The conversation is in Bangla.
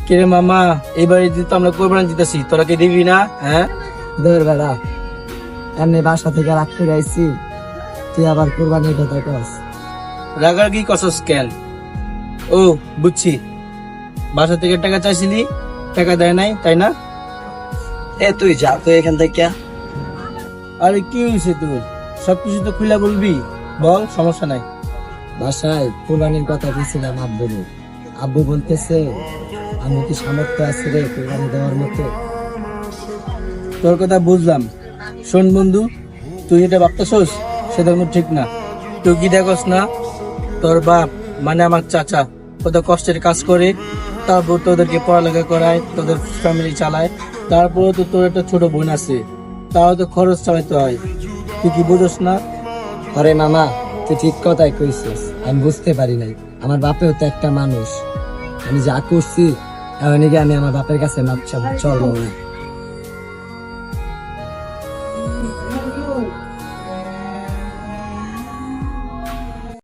কিরে মামা, এবারে তো আমরা কোরবানি দিতেছি, তোরা কি দিবি না? হ্যাঁ ধর বেড়া, এমনি বাসা থেকে রাগ করে আইছি, তুই আবার কোরবানির কথা কস। রাগার কি কসস কেন? ও বুঝছি, বাসা থেকে টাকা চাইছিলি, টাকা দেয় নাই, তাই না? তুই যা তো এখান থেকে। আরে কি হয়েছে তোর? সবকিছু তো খুলে বলবি, বল, সমস্যা নাই। বাসায় কোরবানির কথা দিয়েছিলাম আব্বু, আব্বু বলতেছে আমি কি সামর্থ্য আছে রে কোরবানি দেওয়ার মতো। তোর কথা বুঝলাম। শোন বন্ধু, তুই যেটা ভাবতেছস সেটা কোনো ঠিক না। তুই কি দেখস না, তোর বাপ মানে আমার চাচা কত কষ্টের কাজ করে, তারপর তোদেরকে পড়ালেখা করায়, তোদের ফ্যামিলি চালায়। তারপরে তো তোর একটা ছোট বোন আছে, তাও তো খরচ চালাইতে হয়। তুই কি বুঝস না? আরে মামা, তুই ঠিক কথাই কইছিস, আমি বুঝতে পারি নাই। আমার বাপেও তো একটা মানুষ, আমি যা করছি এমনকি আমি আমার বাপের কাছে মাপ চাবো, চল মামা।